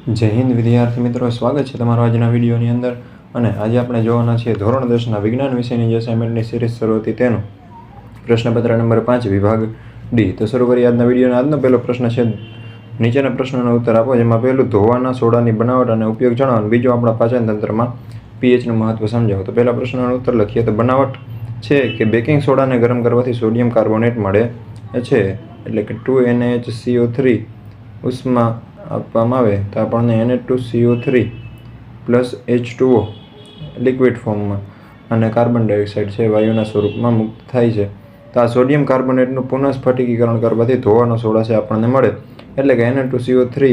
જય હિન્દ વિદ્યાર્થી મિત્રો, સ્વાગત છે તમારો આજના વિડીયોની અંદર. અને આજે આપણે જોવાના છીએ ધોરણ 10ના વિજ્ઞાન વિષયની જે અસાઇનમેન્ટની સિરીઝ શરૂ હતી તેનું પ્રશ્નપત્ર નંબર 5 વિભાગ ડી. તો શરૂ કરીએ આજના વિડીયોનો. આજનો પહેલો પ્રશ્ન છે, નીચેના પ્રશ્નોનો ઉત્તર આપો, જેમાં પહેલું ધોવાના સોડાની બનાવટ અને ઉપયોગ જણાવો અને બીજું આપણા પાચન તંત્રમાં પીએચનું મહત્વ સમજાવો. તો પહેલા પ્રશ્નનો ઉત્તર લખીએ તો બનાવટ છે કે બેકિંગ સોડાને ગરમ કરવાથી સોડિયમ કાર્બોનેટ મળે છે, એટલે કે 2NaHCO3 ઉષ્મા આપવામાં આવે તો આપણને Na2CO3 પ્લસ H2O લિક્વિડ ફોર્મમાં અને કાર્બન ડાયોક્સાઇડ છે વાયુના સ્વરૂપમાં મુક્ત થાય છે. તો આ સોડિયમ કાર્બોનેટનું પુનઃસ્ફટિકીકરણ કરવાથી ધોવાનો સોડા છે આપણને મળે, એટલે કે Na2CO3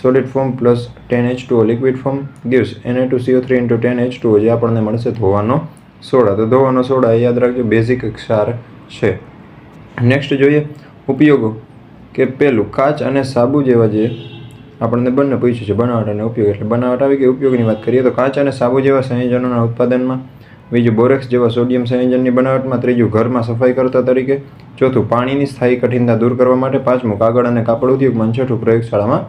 solid form plus 10H2O liquid form gives Na2CO3 into 10H2O, જે આપણને મળશે ધોવાનો સોડા. તો ધોવાનો સોડા એ યાદ રાખજો બેઝિક ક્ષાર છે. નેક્સ્ટ જોઈએ ઉપયોગો, કે પેલું કાચ અને સાબુ જેવા, જે આપણને બંને પૂછ્યું છે બનાવટ અને ઉપયોગ, એટલે બનાવટ આવી ગઈ. ઉપયોગની વાત કરીએ તો કાચ અને સાબુ જેવા સંયોજનોના ઉત્પાદનમાં, બીજું બોરેક્સ જેવા સોડિયમ સંયોજનની બનાવટમાં, ત્રીજું ઘરમાં સફાઈ કરતા તરીકે, ચોથું પાણીની સ્થાયી કઠિનતા દૂર કરવા માટે, પાંચમું કાગળ અને કાપડ ઉદ્યોગમાં, છઠ્ઠું પ્રયોગશાળામાં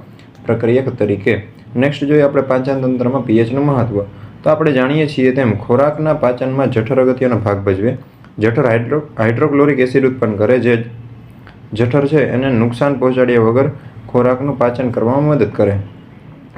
પ્રક્રિયક તરીકે. નેક્સ્ટ જોઈએ આપણે પાચન તંત્રમાં પીએચનું મહત્વ. તો આપણે જાણીએ છીએ તેમ ખોરાકના પાચનમાં જઠર અગત્યનો ભાગ ભજવે. જઠર હાઇડ્રોક્લોરિક એસિડ ઉત્પન્ન કરે, જે જઠર છે એને નુકસાન પહોંચાડ્યા વગર ખોરાકનું પાચન કરવામાં મદદ કરે.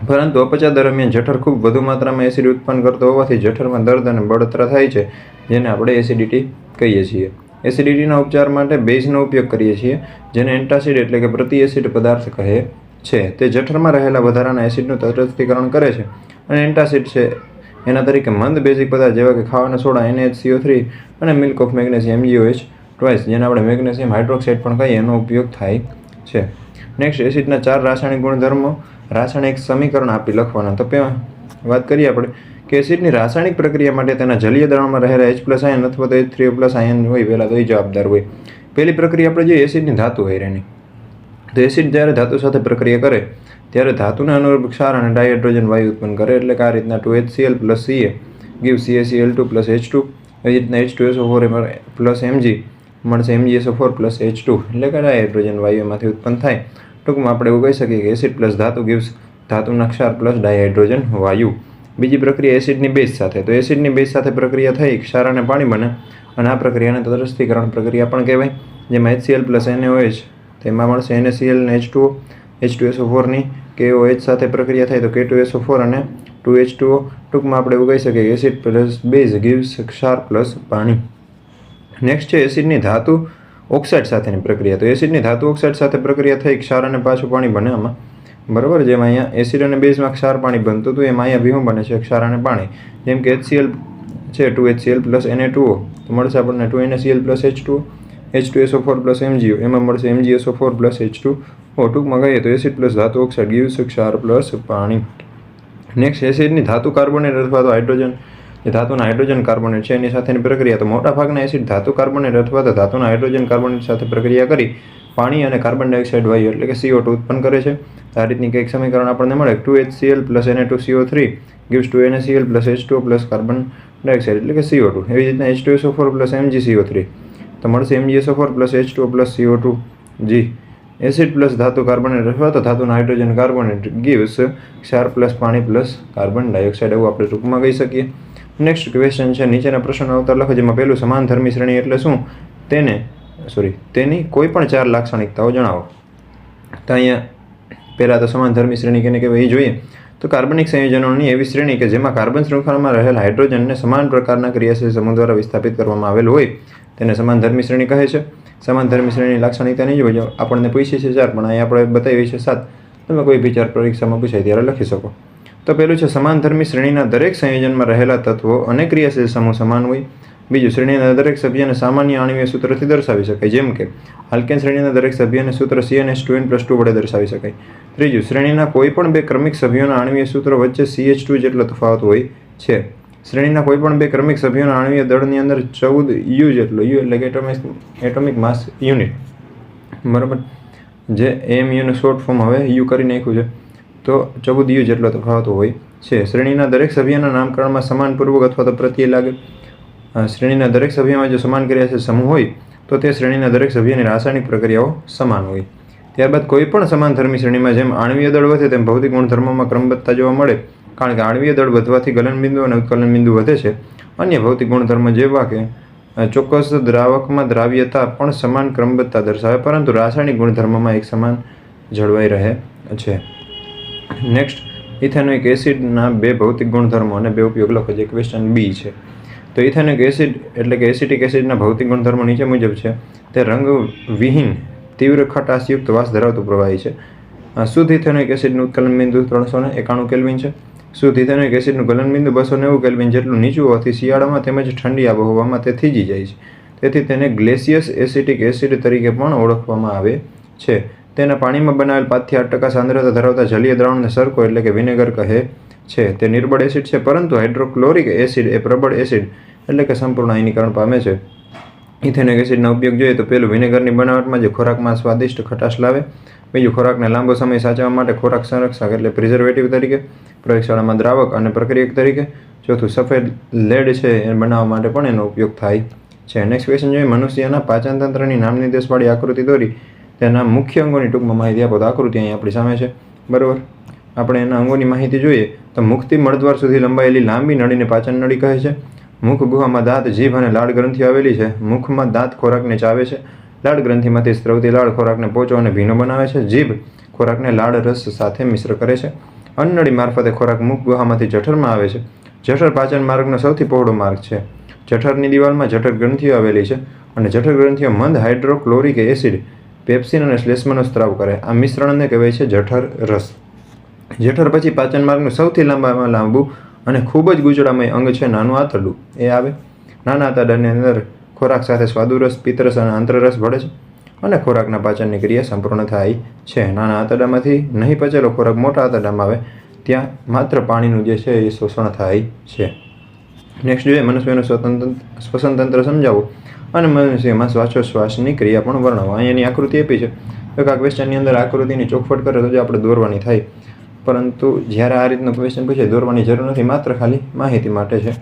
પરંતુ અપચા દરમિયાન જઠર ખૂબ વધુ માત્રામાં એસિડ ઉત્પન્ન કરતો હોવાથી જઠરમાં દર્દ અને બળતરા થાય છે, જેને આપણે એસિડિટી કહીએ છીએ. એસિડિટીના ઉપચાર માટે બેઝનો ઉપયોગ કરીએ છીએ, જેને એન્ટાસિડ એટલે કે પ્રતિ એસિડ પદાર્થ કહે છે. તે જઠરમાં રહેલા વધારાના એસિડનું તટસ્થીકરણ કરે છે. અને એન્ટાસિડ છે એના તરીકે મંદ બેઝિક પદાર્થ જેવા કે ખાવાના સોડા NaHCO3 અને મિલ્ક ઓફ મેગ્નેશિયમ MgOH, જેને આપણે મેગ્નેશિયમ હાઇડ્રોક્સાઇડ પણ કહીએ, એનો ઉપયોગ થાય છે. નેક્સ્ટ, એસિડના 4 રાસાયણિક ગુણધર્મો, રાસાયણિક સમીકરણ આપી લખવાના. તો વાત કરીએ આપણે કે એસિડની રાસાયણિક પ્રક્રિયા માટે તેના જલીય દ્રાવણમાં રહેલા H+ આયન અથવા તો H3O+ આયન હોય, પહેલાં તો એ જવાબદાર હોય. પહેલી પ્રક્રિયા આપણે જોઈએ એસિડની ધાતુ હારેની. તો એસિડ જ્યારે ધાતુ સાથે પ્રક્રિયા કરે ત્યારે ધાતુને અનુરૂપ ક્ષાર અને ડાયહાઇડ્રોજન વાયુ ઉત્પન્ન કરે, એટલે કે આ રીતના 2HCl + Ca gives CaCl2 + H2. એ રીતના H2SO4 + Mg મળશે MgSO4 + H2, એટલે કે ડાયહાઇડ્રોજન વાયુ એમાંથી ઉત્પન્ન થાય. ટૂંકમાં આપણે એવું કહી શકીએ કે એસિડ પ્લસ ધાતુ gives ધાતુના ક્ષાર પ્લસ ડાયહાઇડ્રોજન વાયુ. બીજી પ્રક્રિયા એસિડની બેઝ સાથે. તો એસિડની બેઝ સાથે પ્રક્રિયા થઈ ક્ષાર અને પાણી બને, અને આ પ્રક્રિયાને તટસ્થીકરણ પ્રક્રિયા પણ કહેવાય, જેમાં HCl + NaOH તેમાં મળશે NaCl અને H2O. H2SO4 ની KOH સાથે પ્રક્રિયા થાય તો K2SO4 અને 2H2O. ટૂંકમાં આપણે એવું કહી શકીએ કે એસિડ પ્લસ બેઝ gives ક્ષાર પ્લસ પાણી. નેક્સ્ટ છે એસિડની ધાતુ ઓક્સાઇડ સાથેની પ્રક્રિયા. તો એસિડની ધાતુ ઓક્સાઇડ સાથે પ્રક્રિયા થઈ ક્ષાર અને પાછું પાણી બને આમાં, બરાબર. જેમાં અહીંયા એસિડ અને બેઝમાં ક્ષાર પાણી બનતું હતું, એમાં અહીંયા શું બને છે ક્ષાર અને પાણી. જેમ કે HCl છે 2HCl + Na2O, તો મળશે આપણને 2NaCl + H2O. H2SO4 + MgO, એમાં મળશે MgSO4 + H2O. ટૂંકમાં કહીએ તો એસિડ પ્લસ ધાતુ ઓક્સાઇડ gives ક્ષાર પ્લસ પાણી. નેક્સ્ટ, એસિડની ધાતુ કાર્બોનેટ અથવા તો હાઇડ્રોજન, જે ધાતુના હાઇડ્રોજન કાર્બોનેટ છે એની સાથેની પ્રક્રિયા. તો મોટાભાગના એસિડ ધાતુ કાર્બોનેટ અથવા તો ધાતુના હાઇડ્રોજન કાર્બોનેટ સાથે પ્રક્રિયા કરી પાણી અને કાર્બન ડાયોક્સાઇડ વાયુ એટલે કે CO2 ઉત્પન્ન કરે છે. આ રીતની કંઈક સમીકરણ આપણને મળે. 2HCl + Na2CO3 gives 2NaCl + H2O + carbon dioxide એટલે કે CO2. એવી રીતના H2SO4 + MgCO3 તો મળશે MgSO4 + H2O + CO2. G acid plus ધાતુ કાર્બોનેટ અથવા તો ધાતુના હાઇડ્રોજન કાર્બોનેટ gives ક્ષાર પ્લસ પાણી પ્લસ કાર્બન ડાયોક્સાઇડ, એવું આપણે ટૂંકમાં કહી શકીએ. નેક્સ્ટ ક્વેશ્ચન છે, નીચેના પ્રશ્નોનો ઉત્તર લખો, જેમાં પહેલું સમાનધર્મી શ્રેણી એટલે શું, તેની કોઈ પણ 4 લાક્ષણિકતાઓ જણાવો. તો અહીંયા પહેલાં તો સમાનધર્મી શ્રેણી કેને કહેવાય એ જોઈએ. તો કાર્બનિક સંયોજનોની એવી શ્રેણી કે જેમાં કાર્બન શૃંખલામાં રહેલ હાઇડ્રોજનને સમાન પ્રકારના ક્રિયાશીલ સમૂહ દ્વારા વિસ્થાપિત કરવામાં આવેલું હોય, તેને સમાનધર્મી શ્રેણી કહે છે. સમાનધર્મી શ્રેણી લાક્ષણિકતા નહીં જોઈએ, આપણને પૂછે છે 4, પણ અહીંયા આપણે બતાવી છે 7. તમે કોઈ બી 4 પરીક્ષામાં પૂછાય ત્યારે લખી શકો. તો પહેલું છે સમાનધર્મી શ્રેણીના દરેક સંયોજનમાં રહેલા તત્વો અને ક્રિયાશીલ સમૂહ સમાન હોય. બીજું, શ્રેણીના દરેક સભ્યને સામાન્ય આણ્વીય સૂત્રથી દર્શાવી શકાય, જેમ કે આલ્કેન શ્રેણીના દરેક સભ્યને સૂત્ર CnH2n+2 વડે દર્શાવી શકાય. ત્રીજું, શ્રેણીના કોઈ પણ 2 ક્રમિક સભ્યોના આણ્વીય સૂત્રો વચ્ચે CH2 જેટલો તફાવત હોય છે. શ્રેણીના કોઈ પણ 2 ક્રમિક સભ્યોના આણ્વીય દળની અંદર 14 U જેટલો, U એટલે કે એટોમિક માસ યુનિટ, બરાબર, જે AMUનું શોર્ટ ફોર્મ હવે U કરી નાખ્યું છે, તો 14 U જેટલો તફાવત હોય છે. શ્રેણીના દરેક સભ્યના નામકરણમાં સમાન પૂર્વક અથવા તો પ્રત્યય લાગે. શ્રેણીના દરેક સભ્યમાં જો સમાન ક્રિયાશીલ સમૂહ હોય તો તે શ્રેણીના દરેક સભ્યની રાસાયણિક પ્રક્રિયાઓ સમાન હોય. ત્યારબાદ કોઈ પણ સમાનધર્મી શ્રેણીમાં જેમ આણ્વીય દળ વધે તેમ ભૌતિક ગુણધર્મોમાં ક્રમબદ્ધતા જોવા મળે, કારણ કે આણ્વીય દળ વધવાથી ગલનબિંદુ અને ઉત્કલનબિંદુ વધે છે. અન્ય ભૌતિક ગુણધર્મ જેવા કે ચોક્કસ દ્રાવકમાં દ્રાવ્યતા પણ સમાન ક્રમબદ્ધતા દર્શાવે, પરંતુ રાસાયણિક ગુણધર્મમાં એક સમાન જળવાઈ રહે છે. નેક્સ્ટ, ઇથેનોઇક એસિડના 2 ભૌતિક ગુણધર્મો અને 2 ઉપયોગ લખો, જે ક્વેશ્ચન બી છે. તો ઇથેનોઇક એસિડ એટલે કે એસિટિક એસિડના ભૌતિક ગુણધર્મો નીચે મુજબ છે. તે રંગવિહીન તીવ્ર ખટાશયુક્ત વાસ ધરાવતું પ્રવાહી છે. શુદ્ધ ઇથેનોઇક એસિડનું ઉત્કલન બિંદુ 391 કેલ્વિન છે. શુદ્ધ ઇથેનોઇક એસિડનું ગલન બિંદુ 290 કેલ્વિન જેટલું નીચું હોવાથી શિયાળામાં તેમજ ઠંડી આબોહવામાં તે થીજી જાય છે. તેથી તેને ગ્લેસિયસ એસિટિક એસિડ તરીકે પણ ઓળખવામાં આવે છે. તેના પાણીમાં બનાવેલ 5 થી 8% સાંદ્રતા ધરાવતા જલીય દ્રાવણને સરકો એટલે કે વિનેગર કહે છે. તે નિર્બળ એસિડ છે, પરંતુ હાઇડ્રોક્લોરિક એસિડ એ પ્રબળ એસિડ એટલે કે સંપૂર્ણ આયનીકરણ પામે છે. ઇથેનોઇક એસિડના ઉપયોગ જોઈએ તો પહેલું, વિનેગરની બનાવટમાં જે ખોરાકમાં સ્વાદિષ્ટ ખટાશ લાવે. બીજું, ખોરાકને લાંબો સમય સાચવવા માટે ખોરાક સંરક્ષક એટલે પ્રિઝર્વેટિવ તરીકે, પ્રયોગશાળામાં દ્રાવક અને પ્રક્રિયક તરીકે. ચોથું, સફેદ લેડ છે એ બનાવવા માટે પણ એનો ઉપયોગ થાય છે. નેક્સ્ટ ક્વેશ્ચન જોઈએ, મનુષ્યના પાચનતંત્રની નામનિર્દેશવાળી આકૃતિ દોરી તેના મુખ્ય અંગોની ટૂંકમાં માહિતી આપો. તો આકૃતિ અહીં આપણી સામે છે, બરાબર. આપણે એના અંગોની માહિતી જોઈએ તો મુખથી મળદ્વાર સુધી લંબાયેલી લાંબી નળીને પાચન નળી કહે છે. મુખ ગુહામાં દાંત, જીભ અને લાળ ગ્રંથિઓ આવેલી છે. મુખમાં દાંત ખોરાકને ચાવે છે. લાળ ગ્રંથિમાંથી સ્ત્રવતી લાળ ખોરાકને પોચો અને ભીનો બનાવે છે. જીભ ખોરાકને લાળ રસ સાથે મિશ્ર કરે છે. અન્નનળી મારફતે ખોરાક મુખ ગુહામાંથી જઠરમાં આવે છે. જઠર પાચન માર્ગનો સૌથી પહોળો માર્ગ છે. જઠરની દિવાલમાં જઠર ગ્રંથિઓ આવેલી છે અને જઠર ગ્રંથિઓ મંદ હાઇડ્રોક્લોરિક એસિડ, પેપ્સિન અને શ્લેષ્માનો સ્ત્રાવ કરે. આ મિશ્રણને કહેવાય છે જઠર રસ. જઠર પછી પાચન માર્ગનું સૌથી લાંબામાં લાંબુ અને ખૂબ જ ગૂંચળામય અંગ છે નાનું આંતરડું, એ આવે. નાના આંતરડાની અંદર ખોરાક સાથે સ્વાદુરસ, પિત્તરસ અને આંતરરસ ભળે છે અને ખોરાકના પાચનની ક્રિયા સંપૂર્ણ થાય છે. નાના આંતરડામાંથી નહીં પચેલો ખોરાક મોટા આંતરડામાં આવે, ત્યાં માત્ર પાણીનું જે છે એ શોષણ થાય છે. નેક્સ્ટ જોઈએ, મનુષ્યનું શ્વસનતંત્ર સમજાવો અને મનુષ્યમાં શ્વાસોશ્વાસની ક્રિયા પણ વર્ણવો. અહીંયાની આકૃતિ આપી છે. તો આ ક્વેશ્ચનની અંદર આકૃતિની ચોખવટ કરે તો જ આપણે દોરવાની થાય, પરંતુ જ્યારે આ રીતનો ક્વેશ્ચન પૂછે દોરવાની જરૂર નથી, માત્ર ખાલી માહિતી માટે છે.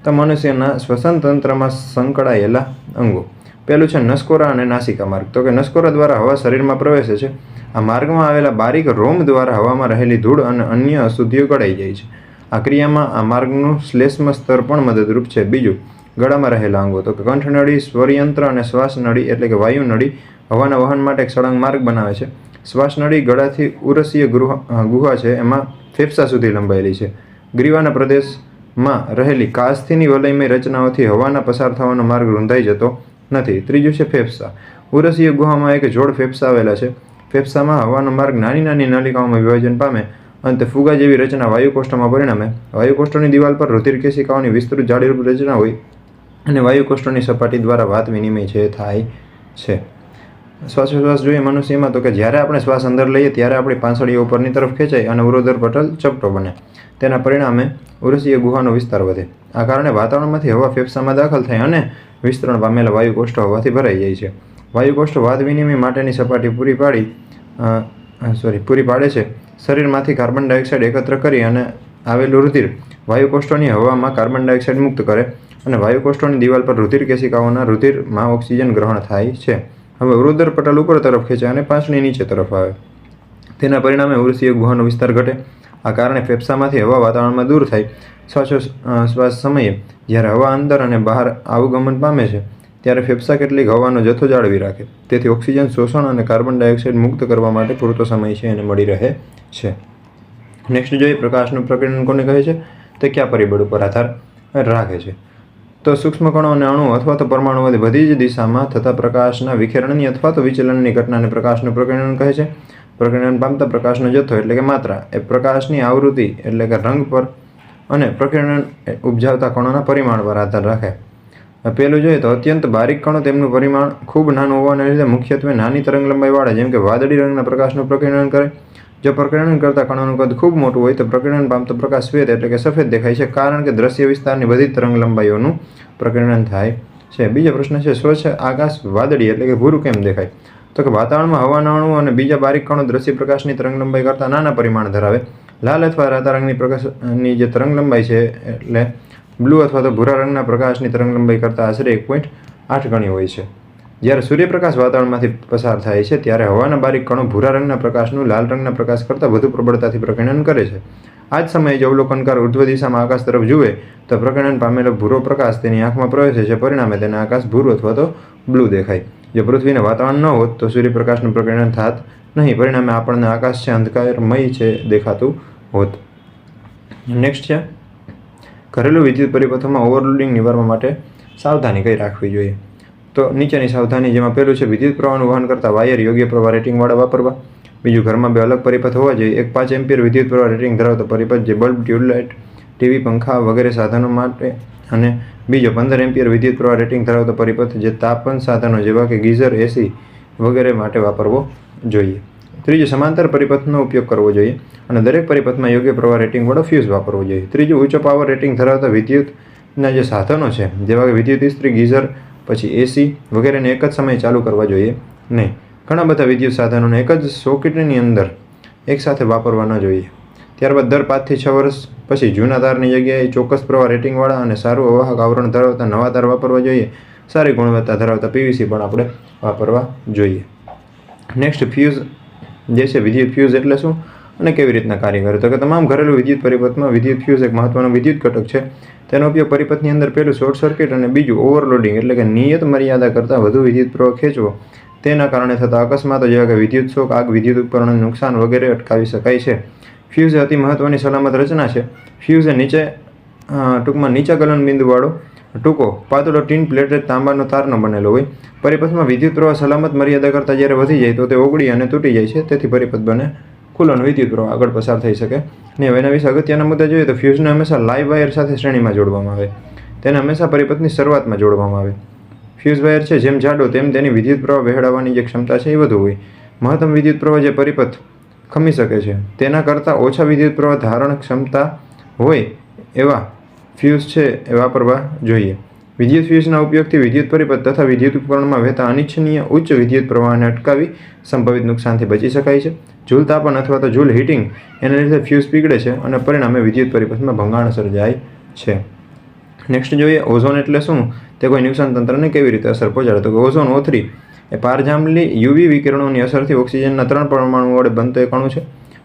તો મનુષ્યના શ્વસનતંત્રમાં સંકળાયેલા અંગો. પહેલું છે નસકોરા અને નાસિકા માર્ગ. તો કે નસકોરા દ્વારા હવા શરીરમાં પ્રવેશે છે. આ માર્ગમાં આવેલા બારીક રોમ દ્વારા હવામાં રહેલી ધૂળ અને અન્ય અશુદ્ધિઓ ગળાઈ જાય છે. આ ક્રિયામાં આ માર્ગનું શ્લેષ્મ સ્તર પણ મદદરૂપ છે. બીજું, ગળામાં રહેલા અંગો. તો કે કંઠનળી, સ્વરયંત્ર અને શ્વાસનળી એટલે કે વાયુનળી હવાના વહન માટે એક સળંગ માર્ગ બનાવે છે. શ્વાસનળી ગળાથી ઉરસીય ગુહા છે એમાં ફેફસા સુધી લંબાયેલી છે. ગ્રીવાના પ્રદેશમાં રહેલી કાસ્થીની વલયમય રચનાઓથી હવાના પસાર થવાનો માર્ગ રૂંધાઈ જતો નથી. ત્રીજું છે ફેફસા. ઉરસીય ગુહામાં એક જોડ ફેફસા આવેલા છે. ફેફસામાં હવાનો માર્ગ નાની નાની નલિકાઓમાં વિભાજન પામે અંતે ફુગા જેવી રચના વાયુકોષ્ઠમાં પરિણમે. વાયુકોષ્ઠની દિવાલ પર રુધિર કેશિકાઓની વિસ્તૃત જાળીરૂપ રચના હોય અને વાયુકોષ્ઠની સપાટી દ્વારા વાત વિનિમય છે થાય છે. શ્વાસોશ્વાસ જોઈએ મનુષ્યમાં. તો કે જ્યારે આપણે શ્વાસ અંદર લઈએ ત્યારે આપણી પાંસળીઓ ઉપરની તરફ ખેંચાય અને ઉરોદર પટલ ચપટો બને. તેના પરિણામે ઉરસીય ગુહાનો વિસ્તાર વધે. આ કારણે વાતાવરણમાંથી હવા ફેફસામાં દાખલ થાય અને વિસ્તરણ પામેલા વાયુકોષ્ઠ હવાથી ભરાઈ જાય છે. વાયુકોષ્ઠ વાત વિનિમય માટેની સપાટી પૂરી પાડે છે. શરીરમાંથી કાર્બન ડાયોક્સાઇડ એકત્ર કરી અને આવેલું રુધિર વાયુકોષ્ઠોની હવામાં કાર્બન ડાયોક્સાઇડ મુક્ત કરે અને વાયુકોષ્ઠોની દિવાલ પર રુધિર કેશિકાઓના રુધિરમાં ઓક્સિજન ગ્રહણ થાય છે. હવે ઉરોદર પટલ ઉપર તરફ ખેંચે અને પાંસળી નીચે તરફ આવે. તેના પરિણામે ઉરસીય ગુહાનો વિસ્તાર ઘટે. આ કારણે ફેફસામાંથી હવા વાતાવરણમાં દૂર થાય. શ્વાસોશ્વાસ સમયે જ્યારે હવા અંદર અને બહાર આવગમન પામે છે ત્યારે ફેફસા કેટલીક હવાનો જથ્થો જાળવી રાખે. તેથી ઓક્સિજન શોષણ અને કાર્બન ડાયોક્સાઇડ મુક્ત કરવા માટે પૂરતો સમય છે એને મળી રહે છે. નેક્સ્ટ જોઈએ, પ્રકાશનું પ્રકીર્ણન કોને કહે છે? તે કયા પરિબળ ઉપર આધાર રાખે છે? તો સૂક્ષ્મકણો અને અણુ અથવા તો પરમાણુઓથી બધી જ દિશામાં થતા પ્રકાશના વિખેરણની અથવા તો વિચલનની ઘટનાને પ્રકાશનું પ્રકીર્ણન કહે છે. પ્રકીર્ણન પામતા પ્રકાશનો જથ્થો એટલે કે માત્રા એ પ્રકાશની આવૃત્તિ એટલે કે રંગ પર અને પ્રકીર્ણન ઉપજાવતા કણોના પરિમાણ પર આધાર રાખે. પહેલું જોઈએ તો અત્યંત બારીક કણો તેમનું પરિમાણ ખૂબ નાનું હોવાને લીધે મુખ્યત્વે નાની તરંગ લંબાઈવાળા જેમ કે વાદળી રંગના પ્રકાશનું પ્રકીર્ણન કરે. જો પ્રકીર્ણન કરતા કણોનું કદ ખૂબ મોટું હોય તો પ્રકીર્ણન પામતો પ્રકાશ શ્વેત એટલે કે સફેદ દેખાય છે, કારણ કે દ્રશ્ય વિસ્તારની બધી તરંગ લંબાઈઓનું પ્રકીર્ણન થાય છે. બીજો પ્રશ્ન છે, સ્વચ્છ આકાશ વાદળી એટલે કે ભૂરું કેમ દેખાય? તો કે વાતાવરણમાં હવાના અણુઓ અને બીજા બારીક કણો દ્રશ્ય પ્રકાશની તરંગ લંબાઈ કરતાં નાના પરિમાણ ધરાવે. લાલ અથવા રાતા રંગની પ્રકાશની જે તરંગ લંબાઈ છે એટલે બ્લુ અથવા તો ભૂરા રંગના પ્રકાશની તરંગ લંબાઈ કરતાં આશરે 1.8 ગણી હોય છે. જ્યારે સૂર્યપ્રકાશ વાતાવરણમાંથી પસાર થાય છે ત્યારે હવાના બારીક કણો ભૂરા રંગના પ્રકાશનું લાલ રંગના પ્રકાશ કરતાં વધુ પ્રબળતાથી પ્રકીર્ણન કરે છે. આ જ સમયે જો અવલોકનકાર ઉર્ધ્વ દિશામાં આકાશ તરફ જુએ તો પ્રકીર્ણન પામેલો ભૂરો પ્રકાશ તેની આંખમાં પ્રવેશે છે. પરિણામે તેને આકાશ ભૂરું અથવા તો બ્લુ દેખાય. જો પૃથ્વીને વાતાવરણ ન હોત તો સૂર્યપ્રકાશનું પ્રકીર્ણન થાત નહીં. પરિણામે આપણને આકાશ છે અંધકારમય છે દેખાતું હોત. નેક્સ્ટ છે ઘરેલું વિદ્યુત પરિપથોમાં ઓવરલોડિંગ નિવારવા માટે સાવધાની કઈ રાખવી જોઈએ. તો નીચેની સાવધાની, જેમાં પહેલું છે વિદ્યુત પ્રવાહનું વહન કરતા વાયર યોગ્ય પ્રવાહ રેટિંગવાળા વાપરવા. બીજું, ઘરમાં 2 અલગ પરિપથ હોવા જોઈએ. એક 5 એમ્પિયર વિદ્યુત પ્રવાહ રેટિંગ ધરાવતો પરિપથ જે બલ્બ, ટ્યુબલાઇટ, ટીવી, પંખા વગેરે સાધનો માટે, અને બીજો 15 એમ્પિયર વિદ્યુત પ્રવાહ રેટિંગ ધરાવતો પરિપથ જે તાપન સાધનો જેવા કે ગીઝર, એસી વગેરે માટે વાપરવો જોઈએ. ત્રીજું, સમાંતર પરિપથનો ઉપયોગ કરવો જોઈએ અને દરેક પરિપથમાં યોગ્ય પ્રવાહ રેટિંગવાળો ફ્યુઝ વાપરવો જોઈએ. ત્રીજું, ઉચ્ચ પાવર રેટિંગ ધરાવતા વિદ્યુતના જે સાધનો છે જેવા કે વિદ્યુત ઇસ્ત્રી, ગીઝર, પછી એસી વગેરેને એક જ સમયે ચાલુ કરવા જોઈએ નહીં. ઘણા બધા વિદ્યુત સાધનોને એક જ સોકેટની અંદર એકસાથે વાપરવા ન જોઈએ. ત્યારબાદ દર 5 થી 6 વર્ષ પછી જૂના તારની જગ્યાએ ચોક્કસ પ્રવાહ રેટિંગવાળા અને સારું અવાહક આવરણ ધરાવતા નવા તાર વાપરવા જોઈએ. સારી ગુણવત્તા ધરાવતા પીવીસી પણ આપણે વાપરવા જોઈએ. નેક્સ્ટ, ફ્યુઝ જે છે, વિદ્યુત ફ્યુઝ એટલે શું અને કેવી રીતના કાર્ય કરે? તો કે તમામ ઘરેલું વિદ્યુત પરિપથમાં વિદ્યુત ફ્યુઝ એક મહત્વનો વિદ્યુત ઘટક છે. તેનો ઉપયોગ પરિપથની અંદર પહેલું શોર્ટ સર્કિટ અને બીજું ઓવરલોડિંગ એટલે કે નિયત મર્યાદા કરતાં વધુ વિદ્યુત પ્રવાહ ખેંચવો તેના કારણે થતા અકસ્માતો જેવા કે વિદ્યુત શોક, આગ, વિદ્યુત ઉપકરણોને નુકસાન વગેરે અટકાવી શકાય છે. ફ્યુઝ અતિ મહત્વની સલામત રચના છે. ફ્યુઝ ટૂંકમાં નીચા ગલનબિંદુવાળો ટૂંકો પાતળો ટીન પ્લેટેડ તાંબાનો તારનો બનેલો હોય. પરિપથમાં વિદ્યુત પ્રવાહ સલામત મર્યાદા કરતાં જ્યારે વધી જાય તો તે ઓગળી અને તૂટી જાય છે. તેથી પરિપથ બને ખુલ્લો અને વિદ્યુત પ્રવાહ આગળ પસાર થઈ શકે નહીં. એના વિશે અગત્યના મુદ્દા જોઈએ તો ફ્યુઝને હંમેશા લાઇવ વાયર સાથે શ્રેણીમાં જોડવામાં આવે. તેને હંમેશા પરિપથની શરૂઆતમાં જોડવામાં આવે. ફ્યુઝ વાયર છે જેમ જાડો તેમ તેની વિદ્યુત પ્રવાહ વહેડાવવાની જે ક્ષમતા છે એ વધુ હોય. મહત્તમ વિદ્યુત પ્રવાહ જે પરિપથ ખમી શકે છે તેના કરતાં ઓછા વિદ્યુત પ્રવાહ ધારણ ક્ષમતા હોય એવા ફ્યુઝ છે એ વાપરવા જોઈએ. વિદ્યુત ફ્યુઝના ઉપયોગથી વિદ્યુત પરિપથ તથા વિદ્યુત ઉપકરણમાં વહેતા અનિચ્છનીય ઉચ્ચ વિદ્યુત પ્રવાહને અટકાવી સંભવિત નુકસાનથી બચી શકાય છે. જૂલ તાપન અથવા તો જૂલ હીટિંગ એના લીધે ફ્યુઝ પીગળે છે અને પરિણામે વિદ્યુત પરિપથમાં ભંગાણ સર્જાય છે. નેક્સ્ટ જોઈએ, ઓઝોન એટલે શું? તે કોઈ ન્યુસન તંત્રને કેવી રીતે અસર પહોંચાડે? તો કે ઓઝોન O3 એ પારજાંબલી યુવી વિકિરણોની અસરથી ઓક્સિજનના 3 પરમાણુ વડે બનતો એક અણુ છે.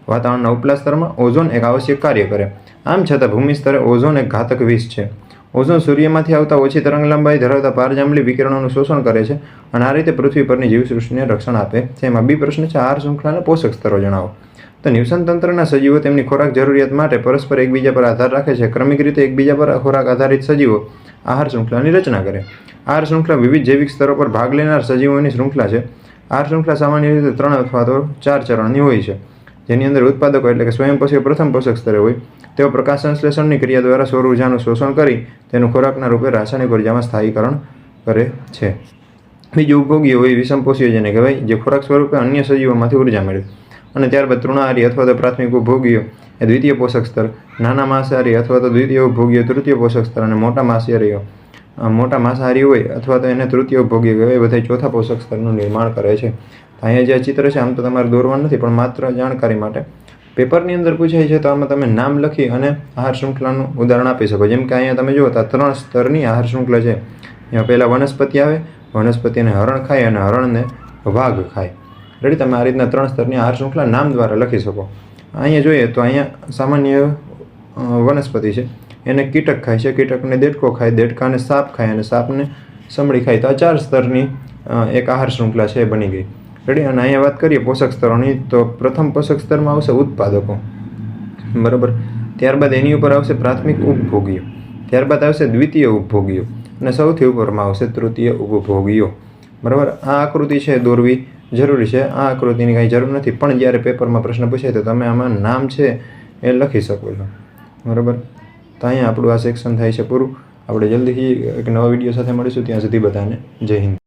વાતાવરણના ઉપલા સ્તરમાં ઓઝોન એક આવશ્યક કાર્ય કરે. આમ છતાં ભૂમિ સ્તરે ઓઝોન એક ઘાતક વિષ છે. ઓઝોન સૂર્યમાંથી આવતા ઓછી તરંગલંબાઈ ધરાવતા પારજાંબલી વિકિરણોનું શોષણ કરે છે અને આ રીતે પૃથ્વી પરની જીવસૃષ્ટિને રક્ષણ આપે છે. એમાં બી પ્રશ્ન છે, આહાર શૃંખલાના પોષક સ્તરો જણાવો. તો ન્યુસન તંત્રના સજીવો તેમની ખોરાક જરૂરિયાત માટે પરસ્પર એકબીજા પર આધાર રાખે છે. ક્રમિક રીતે એકબીજા પર ખોરાક આધારિત સજીવો આહાર શૃંખલાની રચના કરે. આહાર શૃંખલા વિવિધ જૈવિક સ્તરો પર ભાગ લેનાર સજીવોની શૃંખલા છે. આહાર શૃંખલા સામાન્ય રીતે 3 અથવા તો 4 ચરણની હોય છે, જેની અંદર ઉત્પાદકો એટલે કે સ્વયંપોષી પ્રથમ પોષક સ્તરે હોય. તેઓ પ્રકાશ સંશ્લેષણની ક્રિયા દ્વારા સૌર ઉર્જાનું શોષણ કરી તેનું ખોરાકના રૂપે રાસાયણિક ઉર્જામાં સ્થાયીકરણ કરે છે. બીજું ઉપભોગીઓ હોય, વિષમપોષીઓ જેને કહેવાય, જે ખોરાક સ્વરૂપે અન્ય સજીવોમાંથી ઉર્જા મેળવે. અને ત્યારબાદ તૃણાહારી અથવા તો પ્રાથમિક ઉપભોગીઓ એ દ્વિતીય પોષક સ્તર, નાના માંસાહારી અથવા તો દ્વિતીય ઉપભોગીઓ તૃતીય પોષક સ્તર, અને મોટા માંસાહારી હોય અથવા તો એને તૃતીય ઉપભોગીઓ કહેવાય, બધા ચોથા પોષક સ્તરનું નિર્માણ કરે છે. અહીંયા જે ચિત્ર છે આમ તો તમારે દોરવાનું નથી, પણ માત્ર જાણકારી માટે પેપરની અંદર પૂછાય છે તો આમાં તમે નામ લખી અને આહાર શૃંખલાનું ઉદાહરણ આપી શકો. જેમ કે અહીંયા તમે જુઓ તો 3 સ્તરની આહાર શૃંખલા છે. એમાં પહેલાં વનસ્પતિ આવે, વનસ્પતિને હરણ ખાય અને હરણને વાઘ ખાય. રેડી? તમે આ રીતના 3 સ્તરની આહાર શૃંખલા નામ દ્વારા લખી શકો. અહીંયા જોઈએ તો અહીંયા સામાન્ય વનસ્પતિ છે, એને કીટક ખાય છે, કીટકને દેડકો ખાય, દેડકાને સાપ ખાય અને સાપને સમડી ખાય. તો આ 4 સ્તરની એક આહાર શૃંખલા છે એ બની ગઈ. રેડી? અને અહીંયા વાત કરીએ પોષક સ્તરોની તો પ્રથમ પોષક સ્તરમાં આવશે ઉત્પાદકો, બરાબર. ત્યારબાદ એની ઉપર આવશે પ્રાથમિક ઉપભોગીઓ, ત્યારબાદ આવશે દ્વિતીય ઉપભોગીઓ અને સૌથી ઉપરમાં આવશે તૃતીય ઉપભોગીઓ, બરાબર. આ આકૃતિ છે દોરવી જરૂરી છે. આ આકૃતિની કાંઈ જરૂર નથી, પણ જ્યારે પેપરમાં પ્રશ્ન પૂછાય તો તમે આમાં નામ છે એ લખી શકો છો, બરાબર. તો અહીંયા આપણું આ સેક્શન થાય છે પૂરું. આપણે જલ્દીથી એક નવા વિડીયો સાથે મળીશું. ત્યાં સુધી બધાને જય હિન્દ.